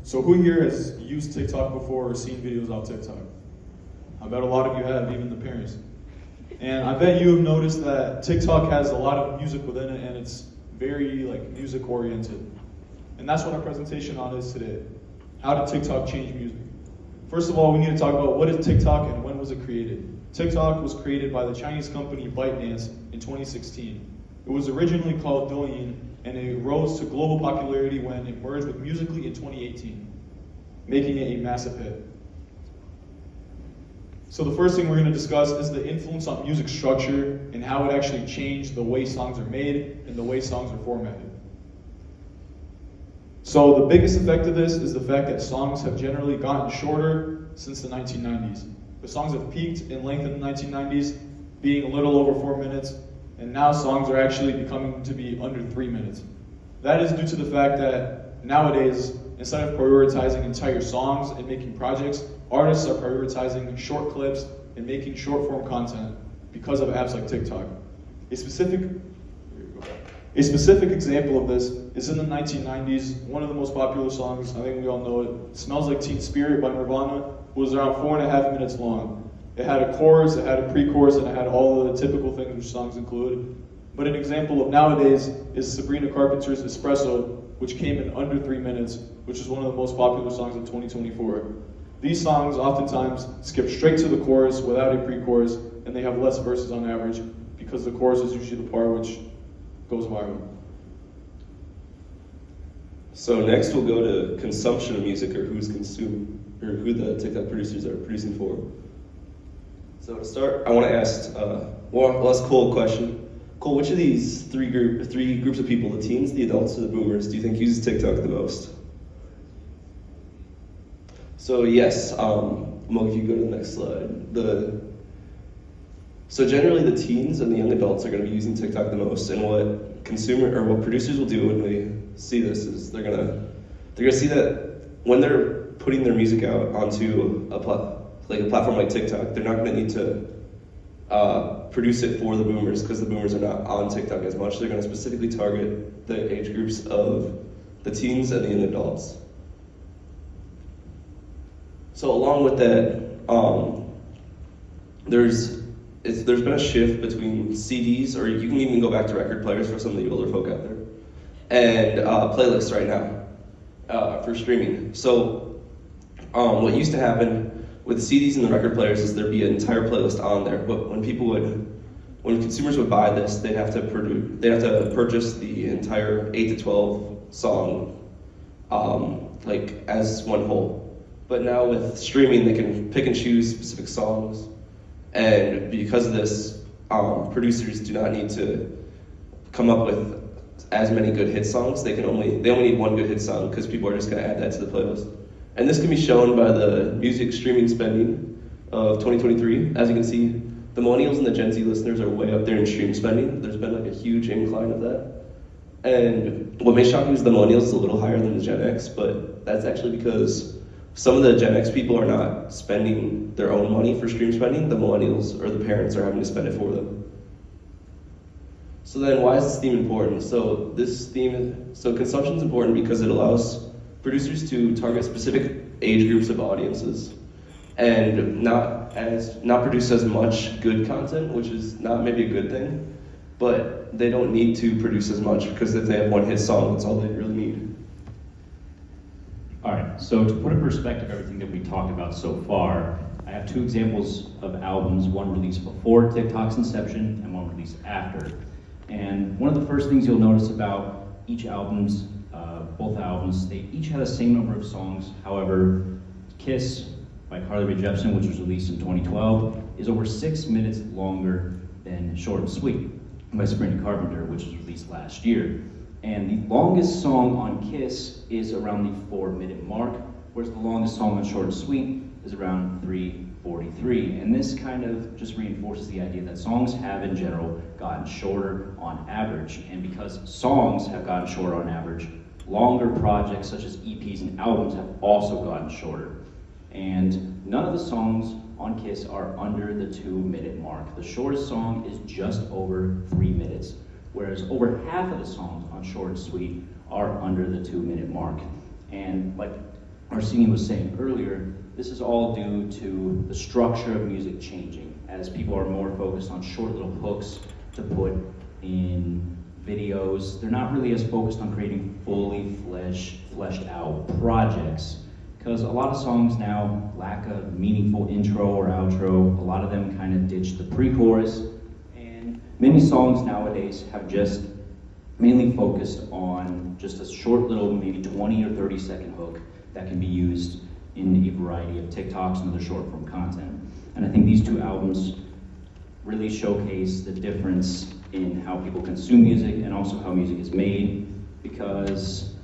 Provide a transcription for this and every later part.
So who here has used TikTok before or seen videos off TikTok? I bet a lot of you have, even the parents. And I bet you have noticed that TikTok has a lot of music within it, and it's very like music oriented. And that's what our presentation on is today. How did TikTok change music? First of all, we need to talk about what is TikTok and when was it created. TikTok was created by the Chinese company ByteDance in 2016. It was originally called Douyin, and it rose to global popularity when it merged with Musical.ly in 2018, making it a massive hit. So the first thing we're going to discuss is the influence on music structure and how it actually changed the way songs are made and the way songs are formatted. So the biggest effect of this is the fact that songs have generally gotten shorter since the 1990s. The songs have peaked in length in the 1990s, being a little over 4 minutes, and now songs are actually becoming to be under 3 minutes. That is due to the fact that nowadays, instead of prioritizing entire songs and making projects, artists are prioritizing short clips and making short form content because of apps like TikTok. A specific example of this is in the 1990s, one of the most popular songs, I think we all know it, Smells Like Teen Spirit by Nirvana, was around 4.5 minutes long. It had a chorus, it had a pre-chorus, and it had all of the typical things which songs include. But an example of nowadays is Sabrina Carpenter's Espresso, which came in under 3 minutes, which is one of the most popular songs of 2024. These songs oftentimes skip straight to the chorus without a pre-chorus, and they have less verses on average because the chorus is usually the part which goes viral. So next we'll go to consumption of music, or who's consumed, or who the TikTok producers are producing for. So to start, I want to ask, well, ask Cole a question. Cole, which of these three groups of people, the teens, the adults, or the boomers, do you think uses TikTok the most? So yes, Mo, if you go to the next slide. So generally the teens and the young adults are going to be using TikTok the most, and what producers will do when they see this is they're gonna see that when they're putting their music out onto a platform like TikTok, they're not going to need to produce it for the boomers because the boomers are not on TikTok as much. They're going to specifically target the age groups of the teens and the young adults. So along with that, there's been a shift between CDs, or you can even go back to record players for some of the older folk out there, and playlists right now for streaming. So what used to happen with the CDs and the record players is there'd be an entire playlist on there, but when consumers would buy this, they'd have to purchase the entire 8 to 12 song as one whole. But now with streaming, they can pick and choose specific songs, and because of this, producers do not need to come up with as many good hit songs. They only need one good hit song because people are just going to add that to the playlist. And this can be shown by the music streaming spending of 2023. As you can see, the millennials and the Gen Z listeners are way up there in stream spending. There's been a huge incline of that. And what may shock you is the millennials is a little higher than the Gen X, but that's actually because some of the Gen X people are not spending their own money for stream spending. The millennials or the parents are having to spend it for them. So then why is this theme important? So consumption is important because it allows producers to target specific age groups of audiences and not produce as much good content, which is not maybe a good thing, but they don't need to produce as much because if they have one hit song, that's all they really need. All right, so to put in perspective everything that we talked about so far, I have two examples of albums, one released before TikTok's inception and one released after. And one of the first things you'll notice about both albums, they each had the same number of songs. However, Kiss by Carly Rae Jepsen, which was released in 2012, is over 6 minutes longer than Short and Sweet by Sabrina Carpenter, which was released last year. And the longest song on Kiss is around the 4-minute mark, whereas the longest song on Short and Sweet is around 3:43. And this kind of just reinforces the idea that songs have in general gotten shorter on average. And because songs have gotten shorter on average, longer projects such as EPs and albums have also gotten shorter. And none of the songs on Kiss are under the 2-minute mark. The shortest song is just over 3 minutes, whereas over half of the songs on Short and Sweet are under the 2-minute mark. And Arsene was saying earlier, this is all due to the structure of music changing, as people are more focused on short little hooks to put in videos. They're not really as focused on creating fully fleshed out projects, because a lot of songs now lack a meaningful intro or outro. A lot of them kind of ditch the pre-chorus, and many songs nowadays have just mainly focused on just a short little, maybe 20 or 30 second hook that can be used in a variety of TikToks and other short form content. And I think these two albums really showcase the difference in how people consume music and also how music is made, because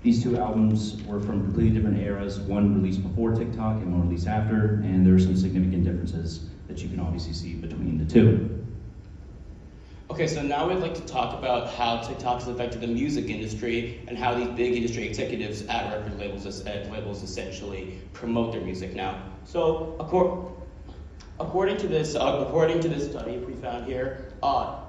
these two albums were from completely different eras, one released before TikTok and one released after, and there are some significant differences that you can obviously see between the two. Okay, so now we'd like to talk about how TikTok has affected the music industry and how these big industry executives at record labels essentially promote their music now. So, according to this study we found here,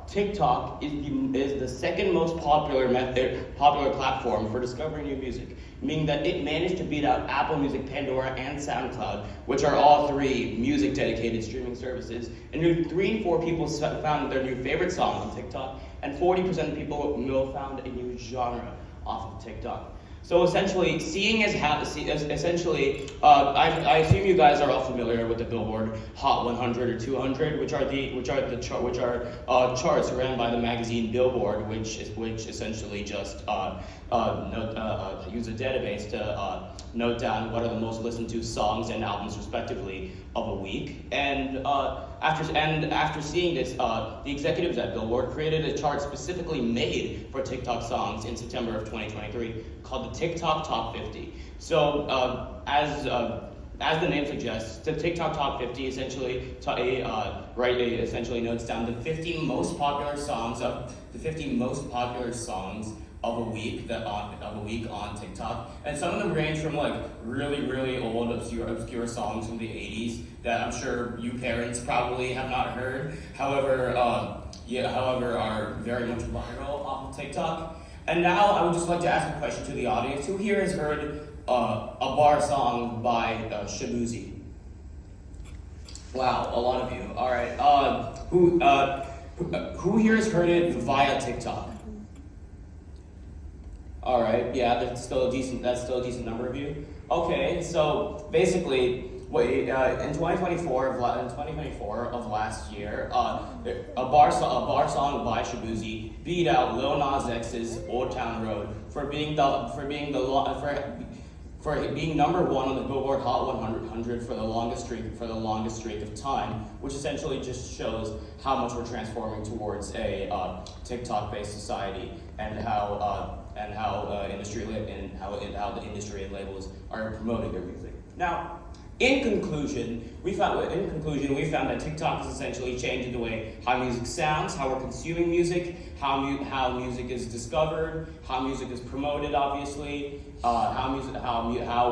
TikTok is the second most popular platform for discovering new music, meaning that it managed to beat out Apple Music, Pandora, and SoundCloud, which are all three music-dedicated streaming services. And 3 in 4 people found their new favorite song on TikTok, and 40% of people found a new genre off of TikTok. So essentially, I assume you guys are all familiar with the Billboard Hot 100 or 200, which are charts ran by the magazine Billboard, which essentially just use a database to note down what are the most listened to songs and albums respectively of a week. And after seeing this, the executives at Billboard created a chart specifically made for TikTok songs in September of 2023 called the TikTok Top 50. So as the name suggests, the TikTok Top 50 essentially notes down the 50 most popular songs of a week on TikTok, and some of them range from like really old obscure songs from the 80s that I'm sure you parents probably have not heard. However, are very much viral off of TikTok. And now I would just like to ask a question to the audience: who here has heard a bar song by Shabuzi? Wow, a lot of you. All right. Who here has heard it via TikTok? All right, yeah, that's still a decent number of you. Okay, so basically, in 2024 of last year, a bar song by Shabuzi beat out Lil Nas X's Old Town Road for being number one on the Billboard Hot 100 for the longest streak of time, which essentially just shows how much we're transforming towards a TikTok-based society, and how the industry and labels are promoting their music. Now, in conclusion, we found that TikTok is essentially changing the way how music sounds, how we're consuming music, how music is discovered, how music is promoted, obviously, how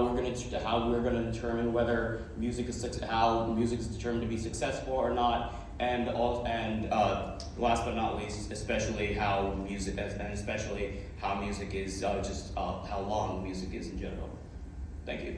we're going to determine whether how music is determined to be successful or not, and last but not least, especially how music is how long music is in general. Thank you.